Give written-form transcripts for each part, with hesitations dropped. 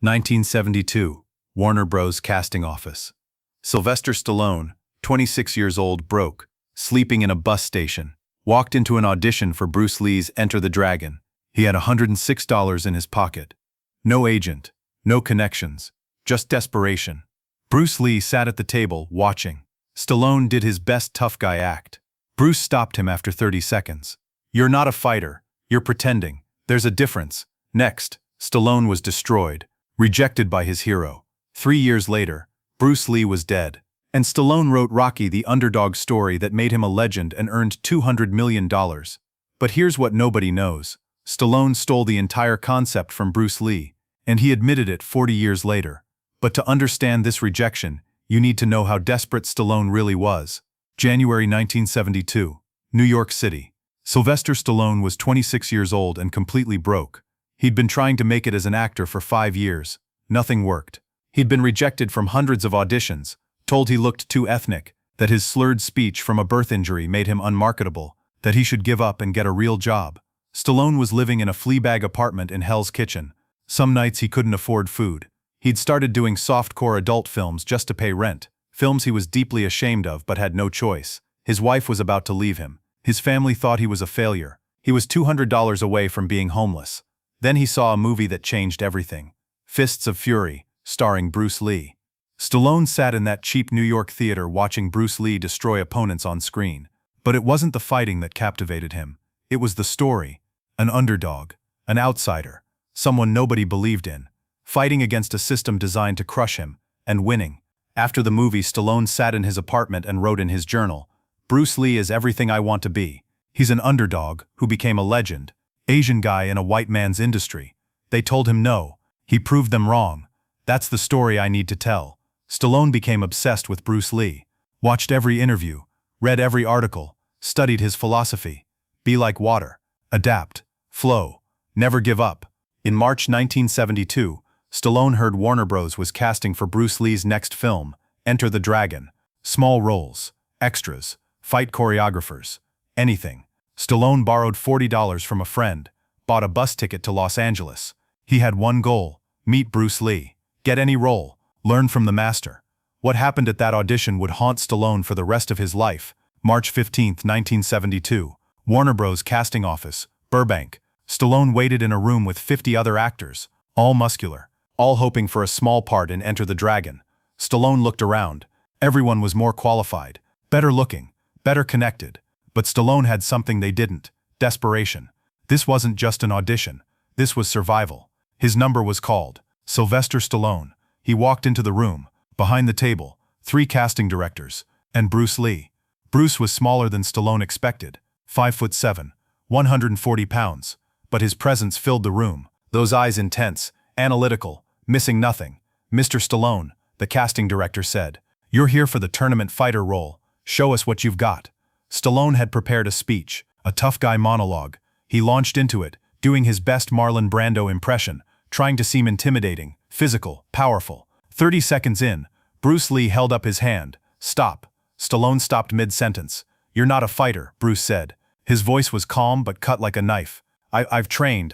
1972, Warner Bros. Casting office. Sylvester Stallone, 26 years old, broke, sleeping in a bus station, walked into an audition for Bruce Lee's Enter the Dragon. He had $106 in his pocket. No agent, no connections, just desperation. Bruce Lee sat at the table, watching. Stallone did his best tough guy act. Bruce stopped him after 30 seconds. "You're not a fighter. You're pretending. There's a difference." Next, Stallone was destroyed, rejected by his hero. 3 years later, Bruce Lee was dead. And Stallone wrote Rocky, the underdog story that made him a legend and earned $200 million. But here's what nobody knows. Stallone stole the entire concept from Bruce Lee, and he admitted it 40 years later. But to understand this rejection, you need to know how desperate Stallone really was. January 1972, New York City. Sylvester Stallone was 26 years old and completely broke. He'd been trying to make it as an actor for 5 years. Nothing worked. He'd been rejected from hundreds of auditions, told he looked too ethnic, that his slurred speech from a birth injury made him unmarketable, that he should give up and get a real job. Stallone was living in a Fleabag apartment in Hell's Kitchen. Some nights he couldn't afford food. He'd started doing softcore adult films just to pay rent, films he was deeply ashamed of but had no choice. His wife was about to leave him. His family thought he was a failure. He was $200 away from being homeless. Then he saw a movie that changed everything. Fists of Fury, starring Bruce Lee. Stallone sat in that cheap New York theater watching Bruce Lee destroy opponents on screen. But it wasn't the fighting that captivated him. It was the story. An underdog, an outsider, someone nobody believed in, fighting against a system designed to crush him, and winning. After the movie, Stallone sat in his apartment and wrote in his journal, "Bruce Lee is everything I want to be. He's an underdog who became a legend. Asian guy in a white man's industry. They told him no. He proved them wrong. That's the story I need to tell." Stallone became obsessed with Bruce Lee. Watched every interview, read every article, studied his philosophy. Be like water. Adapt. Flow. Never give up. In March 1972, Stallone heard Warner Bros. Was casting for Bruce Lee's next film, Enter the Dragon. Small roles, extras, fight choreographers, anything. Stallone borrowed $40 from a friend, bought a bus ticket to Los Angeles. He had one goal: meet Bruce Lee. Get any role, learn from the master. What happened at that audition would haunt Stallone for the rest of his life. March 15, 1972, Warner Bros. Casting office, Burbank. Stallone waited in a room with 50 other actors, all muscular, all hoping for a small part in Enter the Dragon. Stallone looked around. Everyone was more qualified, better looking, better connected. But Stallone had something they didn't: desperation. This wasn't just an audition. This was survival. His number was called. Sylvester Stallone. He walked into the room. Behind the table, 3 casting directors, and Bruce Lee. Bruce was smaller than Stallone expected, 5'7", 140 pounds. But his presence filled the room, those eyes intense, analytical, missing nothing. "Mr. Stallone," the casting director said, "you're here for the tournament fighter role. Show us what you've got." Stallone had prepared a speech, a tough guy monologue. He launched into it, doing his best Marlon Brando impression, trying to seem intimidating, physical, powerful. 30 seconds in, Bruce Lee held up his hand. "Stop." Stallone stopped mid-sentence. "You're not a fighter," Bruce said. His voice was calm but cut like a knife. I've trained,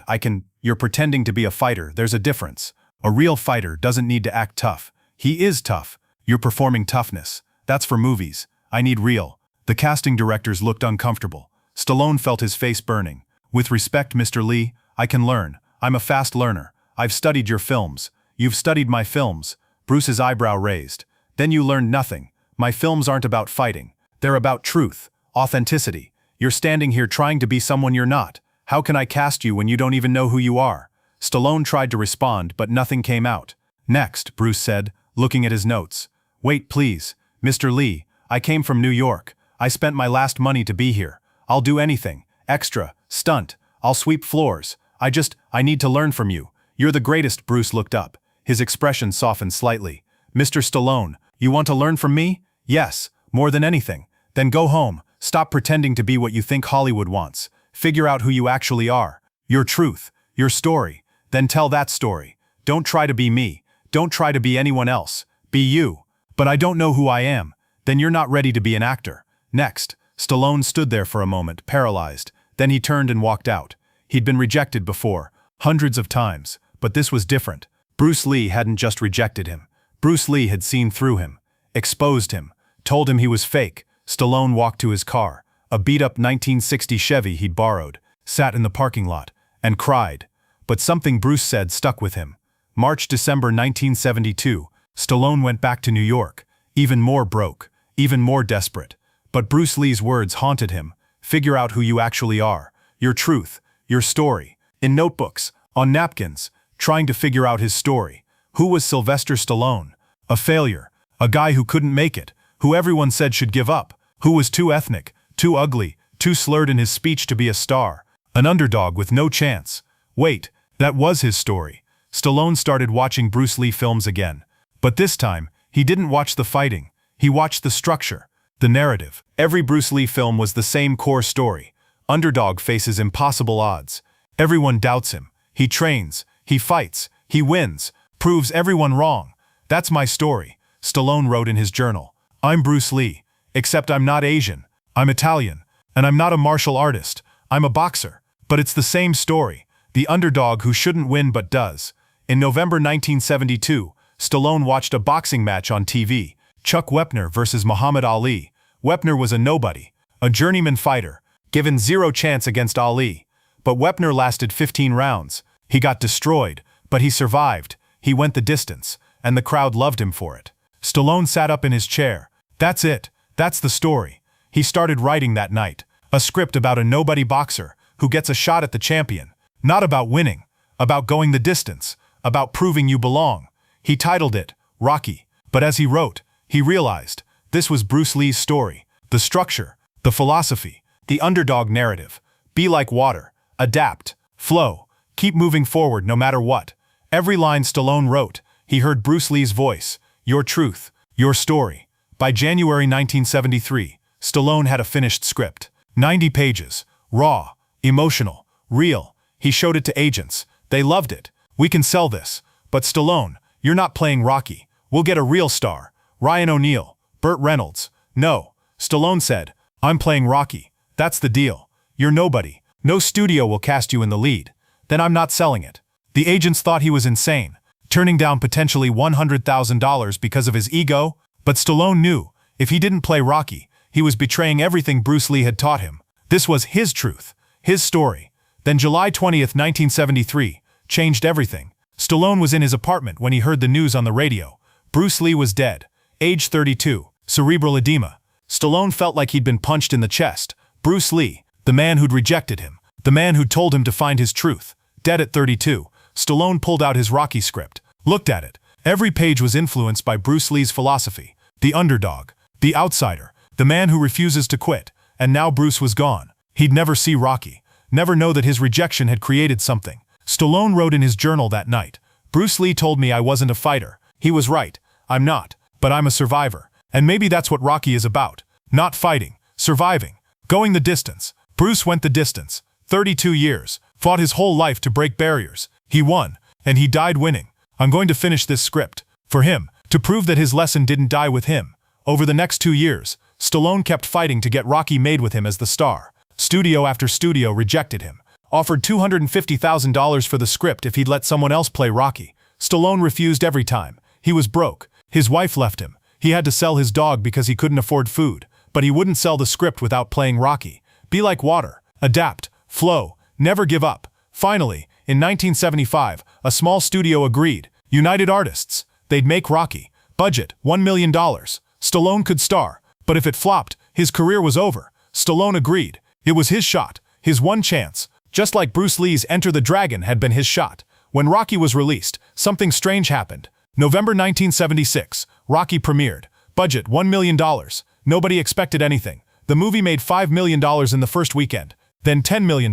You're pretending to be a fighter, there's a difference. A real fighter doesn't need to act tough. He is tough. You're performing toughness. That's for movies. I need real." The casting directors looked uncomfortable. Stallone felt his face burning. "With respect, Mr. Lee, I can learn. I'm a fast learner. I've studied your films. You've studied my films." Bruce's eyebrow raised. "Then you learned nothing. My films aren't about fighting. They're about truth, authenticity. You're standing here trying to be someone you're not. How can I cast you when you don't even know who you are?" Stallone tried to respond, but nothing came out. "Next," Bruce said, looking at his notes. "Wait, please. Mr. Lee, I came from New York. I spent my last money to be here. I'll do anything. Extra, stunt. I'll sweep floors. I need to learn from you. You're the greatest." Bruce looked up. His expression softened slightly. "Mr. Stallone, you want to learn from me?" "Yes, more than anything." "Then go home. Stop pretending to be what you think Hollywood wants. Figure out who you actually are. Your truth, your story. Then tell that story. Don't try to be me. Don't try to be anyone else. Be you." "But I don't know who I am." "Then you're not ready to be an actor." Next, Stallone stood there for a moment, paralyzed. Then he turned and walked out. He'd been rejected before, hundreds of times, but this was different. Bruce Lee hadn't just rejected him. Bruce Lee had seen through him, exposed him, told him he was fake. Stallone walked to his car, a beat-up 1960 Chevy he'd borrowed, sat in the parking lot, and cried. But something Bruce said stuck with him. March-December 1972, Stallone went back to New York, even more broke, even more desperate. But Bruce Lee's words haunted him. Figure out who you actually are, your truth, your story. In notebooks, on napkins, trying to figure out his story. Who was Sylvester Stallone? A failure, a guy who couldn't make it, who everyone said should give up, who was too ethnic, too ugly, too slurred in his speech to be a star, an underdog with no chance. Wait, that was his story. Stallone started watching Bruce Lee films again. But this time, he didn't watch the fighting. He watched the structure, the narrative. Every Bruce Lee film was the same core story. Underdog faces impossible odds. Everyone doubts him. He trains, he fights, he wins, proves everyone wrong. That's my story, Stallone wrote in his journal. I'm Bruce Lee, except I'm not Asian, I'm Italian, and I'm not a martial artist, I'm a boxer. But it's the same story, the underdog who shouldn't win but does. In November 1972, Stallone watched a boxing match on TV, Chuck Wepner versus Muhammad Ali. Wepner was a nobody, a journeyman fighter, given zero chance against Ali. But Wepner lasted 15 rounds. He got destroyed, but he survived. He went the distance, and the crowd loved him for it. Stallone sat up in his chair. That's it. That's the story. He started writing that night. A script about a nobody boxer who gets a shot at the champion. Not about winning, about going the distance, about proving you belong. He titled it Rocky. But as he wrote, he realized this was Bruce Lee's story. The structure, the philosophy, the underdog narrative. Be like water. Adapt. Flow. Keep moving forward no matter what. Every line Stallone wrote, he heard Bruce Lee's voice. Your truth. Your story. By January 1973, Stallone had a finished script. 90 pages. Raw. Emotional. Real. He showed it to agents. They loved it. We can sell this. But Stallone, you're not playing Rocky. We'll get a real star. Ryan O'Neal. Burt Reynolds. No. Stallone said, I'm playing Rocky. That's the deal. You're nobody. No studio will cast you in the lead. Then I'm not selling it. The agents thought he was insane, turning down potentially $100,000 because of his ego. But Stallone knew, if he didn't play Rocky, he was betraying everything Bruce Lee had taught him. This was his truth, his story. Then July 20th, 1973, changed everything. Stallone was in his apartment when he heard the news on the radio. Bruce Lee was dead, age 32, cerebral edema. Stallone felt like he'd been punched in the chest. Bruce Lee, the man who'd rejected him, the man who'd told him to find his truth, dead at 32. Stallone pulled out his Rocky script, looked at it. Every page was influenced by Bruce Lee's philosophy. The underdog, the outsider, the man who refuses to quit. And now Bruce was gone. He'd never see Rocky, never know that his rejection had created something. Stallone wrote in his journal that night, Bruce Lee told me I wasn't a fighter. He was right. I'm not. But I'm a survivor. And maybe that's what Rocky is about. Not fighting, surviving, going the distance. Bruce went the distance. 32 years, fought his whole life to break barriers. He won, and he died winning. I'm going to finish this script. For him, to prove that his lesson didn't die with him. Over the next 2 years, Stallone kept fighting to get Rocky made with him as the star. Studio after studio rejected him. Offered $250,000 for the script if he'd let someone else play Rocky. Stallone refused every time. He was broke. His wife left him. He had to sell his dog because he couldn't afford food. But he wouldn't sell the script without playing Rocky. Be like water. Adapt. Flow. Never give up. Finally, in 1975, a small studio agreed. United Artists. They'd make Rocky. Budget, $1 million. Stallone could star. But if it flopped, his career was over. Stallone agreed. It was his shot. His one chance. Just like Bruce Lee's Enter the Dragon had been his shot. When Rocky was released, something strange happened. November 1976, Rocky premiered. Budget, $1 million. Nobody expected anything. The movie made $5 million in the first weekend. Then $10 million.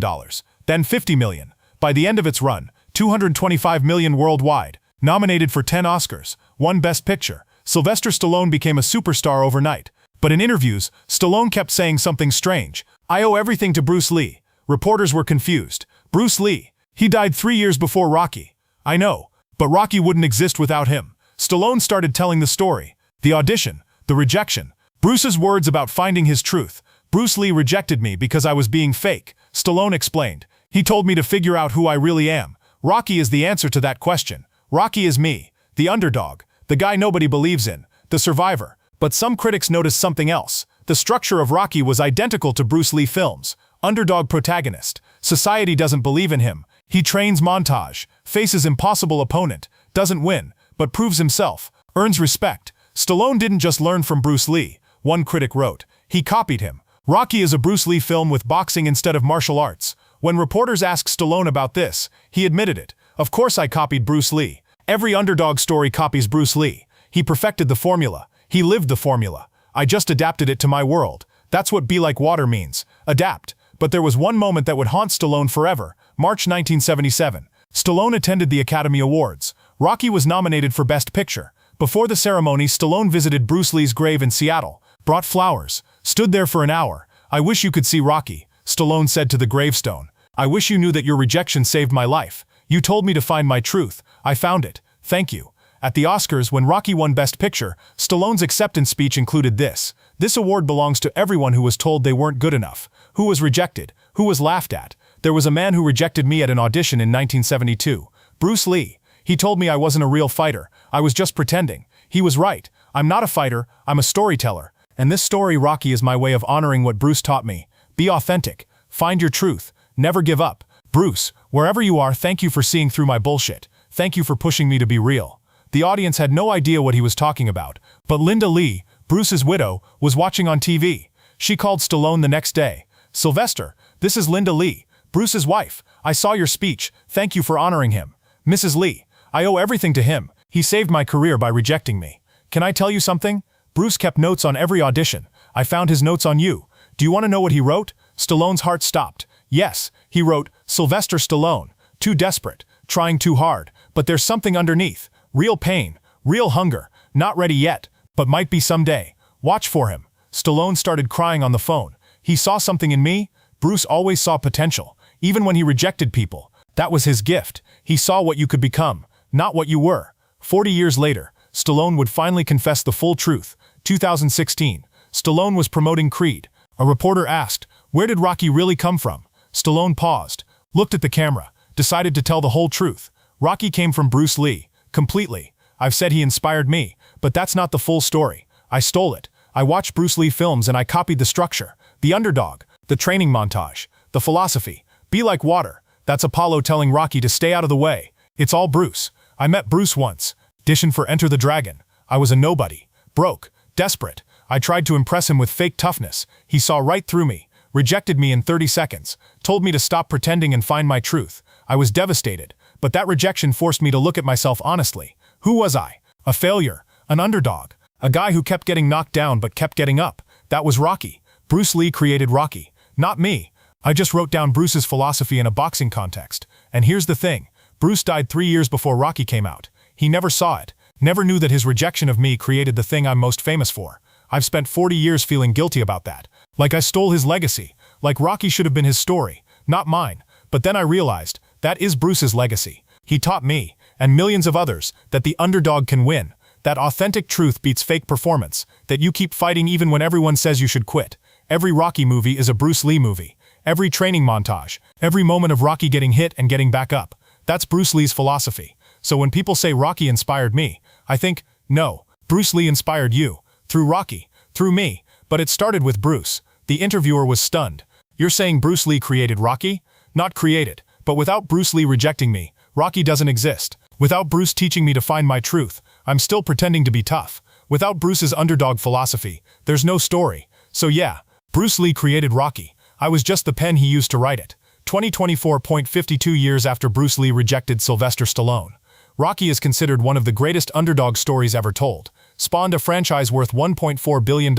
Then $50 million. By the end of its run, $225 million worldwide. Nominated for 10 Oscars. Won Best Picture. Sylvester Stallone became a superstar overnight. But in interviews, Stallone kept saying something strange. I owe everything to Bruce Lee. Reporters were confused. Bruce Lee. He died 3 years before Rocky. I know. But Rocky wouldn't exist without him. Stallone started telling the story. The audition. The rejection. Bruce's words about finding his truth. Bruce Lee rejected me because I was being fake. Stallone explained. He told me to figure out who I really am. Rocky is the answer to that question. Rocky is me, the underdog, the guy nobody believes in, the survivor. But some critics noticed something else. The structure of Rocky was identical to Bruce Lee films. Underdog protagonist. Society doesn't believe in him. He trains montage, faces impossible opponent, doesn't win, but proves himself, earns respect. Stallone didn't just learn from Bruce Lee, one critic wrote. He copied him. Rocky is a Bruce Lee film with boxing instead of martial arts. When reporters asked Stallone about this, he admitted it. Of course I copied Bruce Lee. Every underdog story copies Bruce Lee. He perfected the formula. He lived the formula. I just adapted it to my world. That's what be like water means. Adapt. But there was one moment that would haunt Stallone forever. March 1977. Stallone attended the Academy Awards. Rocky was nominated for Best Picture. Before the ceremony, Stallone visited Bruce Lee's grave in Seattle, brought flowers, stood there for an hour. I wish you could see Rocky, Stallone said to the gravestone. I wish you knew that your rejection saved my life. You told me to find my truth. I found it. Thank you. At the Oscars, when Rocky won Best Picture, Stallone's acceptance speech included this. This award belongs to everyone who was told they weren't good enough, who was rejected, who was laughed at. There was a man who rejected me at an audition in 1972. Bruce Lee. He told me I wasn't a real fighter. I was just pretending. He was right. I'm not a fighter. I'm a storyteller. And this story, Rocky, is my way of honoring what Bruce taught me. Be authentic. Find your truth. Never give up. Bruce, wherever you are, thank you for seeing through my bullshit. Thank you for pushing me to be real. The audience had no idea what he was talking about, but Linda Lee, Bruce's widow, was watching on TV. She called Stallone the next day. Sylvester, this is Linda Lee, Bruce's wife. I saw your speech. Thank you for honoring him. Mrs. Lee, I owe everything to him. He saved my career by rejecting me. Can I tell you something? Bruce kept notes on every audition. I found his notes on you. Do you want to know what he wrote? Stallone's heart stopped. Yes, he wrote, Sylvester Stallone, too desperate, trying too hard, but there's something underneath. Real pain, real hunger, not ready yet, but might be someday. Watch for him. Stallone started crying on the phone. He saw something in me. Bruce always saw potential, even when he rejected people. That was his gift. He saw what you could become, not what you were. 40 years later, Stallone would finally confess the full truth. 2016. Stallone was promoting Creed. A reporter asked, where did Rocky really come from? Stallone paused, looked at the camera, decided to tell the whole truth. Rocky came from Bruce Lee. Completely. I've said he inspired me, but that's not the full story. I stole it. I watched Bruce Lee films and I copied the structure, the underdog, the training montage, the philosophy. Be like water. That's Apollo telling Rocky to stay out of the way. It's all Bruce. I met Bruce once. Auditioned for Enter the Dragon. I was a nobody. Broke. Desperate. I tried to impress him with fake toughness. He saw right through me. Rejected me in 30 seconds. Told me to stop pretending and find my truth. I was devastated. But that rejection forced me to look at myself honestly. Who was I? A failure. An underdog. A guy who kept getting knocked down but kept getting up. That was Rocky. Bruce Lee created Rocky. Not me. I just wrote down Bruce's philosophy in a boxing context. And here's the thing. Bruce died 3 years before Rocky came out. He never saw it. Never knew that his rejection of me created the thing I'm most famous for. I've spent 40 years feeling guilty about that. Like I stole his legacy. Like Rocky should have been his story, not mine. But then I realized, that is Bruce's legacy. He taught me, and millions of others, that the underdog can win, that authentic truth beats fake performance, that you keep fighting even when everyone says you should quit. Every Rocky movie is a Bruce Lee movie. Every training montage, every moment of Rocky getting hit and getting back up. That's Bruce Lee's philosophy. So when people say Rocky inspired me, I think, no, Bruce Lee inspired you. Through Rocky. Through me. But it started with Bruce. The interviewer was stunned. You're saying Bruce Lee created Rocky? Not created. But without Bruce Lee rejecting me, Rocky doesn't exist. Without Bruce teaching me to find my truth, I'm still pretending to be tough. Without Bruce's underdog philosophy, there's no story. So yeah, Bruce Lee created Rocky. I was just the pen he used to write it. 2024.52 years after Bruce Lee rejected Sylvester Stallone. Rocky is considered one of the greatest underdog stories ever told. Spawned a franchise worth $1.4 billion.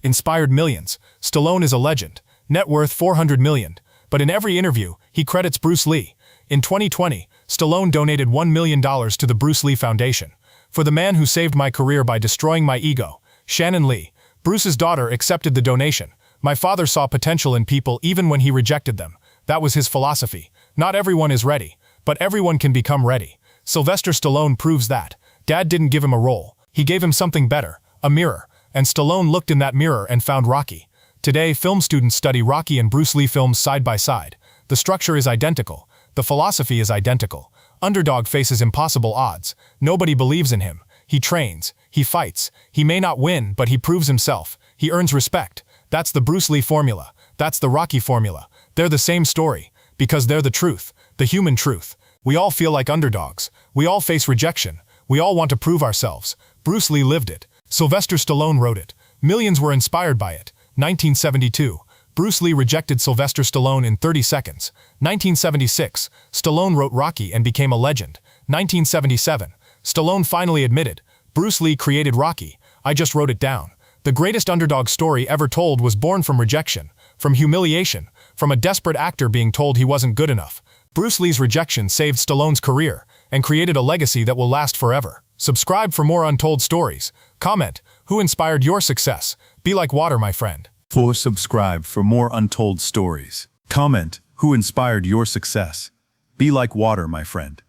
Inspired millions. Stallone is a legend. Net worth $400 million. But in every interview, he credits Bruce Lee. In 2020, Stallone donated $1 million to the Bruce Lee Foundation. For the man who saved my career by destroying my ego. Shannon Lee. Bruce's daughter accepted the donation. My father saw potential in people even when he rejected them. That was his philosophy. Not everyone is ready, but everyone can become ready. Sylvester Stallone proves that. Dad didn't give him a role. He gave him something better, a mirror. And Stallone looked in that mirror and found Rocky. Today, film students study Rocky and Bruce Lee films side by side. The structure is identical. The philosophy is identical. Underdog faces impossible odds. Nobody believes in him. He trains. He fights. He may not win, but he proves himself. He earns respect. That's the Bruce Lee formula. That's the Rocky formula. They're the same story. Because they're the truth. The human truth. We all feel like underdogs. We all face rejection. We all want to prove ourselves. Bruce Lee lived it. Sylvester Stallone wrote it. Millions were inspired by it. 1972. Bruce Lee rejected Sylvester Stallone in 30 seconds. 1976. Stallone wrote Rocky and became a legend. 1977. Stallone finally admitted, Bruce Lee created Rocky. I just wrote it down. The greatest underdog story ever told was born from rejection, from humiliation, from a desperate actor being told he wasn't good enough. Bruce Lee's rejection saved Stallone's career and created a legacy that will last forever. Subscribe for more untold stories. Comment, who inspired your success? Be like water, my friend. Subscribe for more untold stories. Comment, who inspired your success? Be like water, my friend.